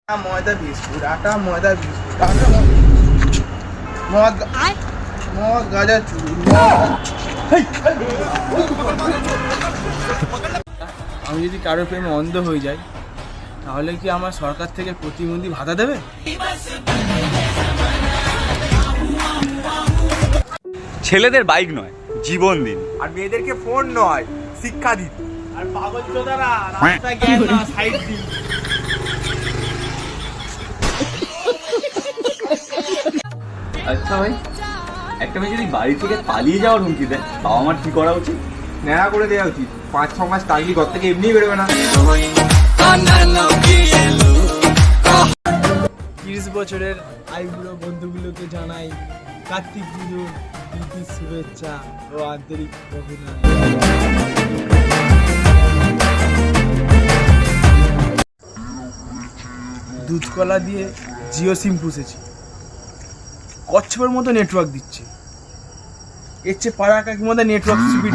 ময়দা বিস্কুট, আটা ময়দা বিস্কুট, মদ গাঁজা চুরি। আমি যদি কারোর প্রেমে অন্ধ হয়ে যাই তাহলে কি আমার সরকার থেকে প্রতিবন্ধী ভাতা দেবে? ছেলেদের বাইক নয়, জীবন দিন। আর মেয়েদেরকে ফোন নয়, শিক্ষা দিন। আর পাগল চোদারা রাস্তায় গেল না, সাইড দিন। আচ্ছা ভাই, একটা মেয়ে যদি বাড়ি থেকে পালিয়ে যাওয়ার হুমকি দেয়, বাবা মার কি করা উচিত? ন্যাড়া করে দেওয়া উচিত। 5-6 মাস টাইলি ঘর থেকে এমনি বেরোবে না। 30 বছরের আইবুড়ো বন্ধুগুলোকে জানাই কার্তিক পুজোর প্রীতি শুভেচ্ছা ও আন্তরিক অভিনন্দন। দুধকলা দিয়ে জিও সিম পুষেছি, কচ্ছপের মতো নেটওয়ার্ক দিচ্ছে। এর চেয়ে পাড়া কাকির মধ্যে নেটওয়ার্ক স্পিড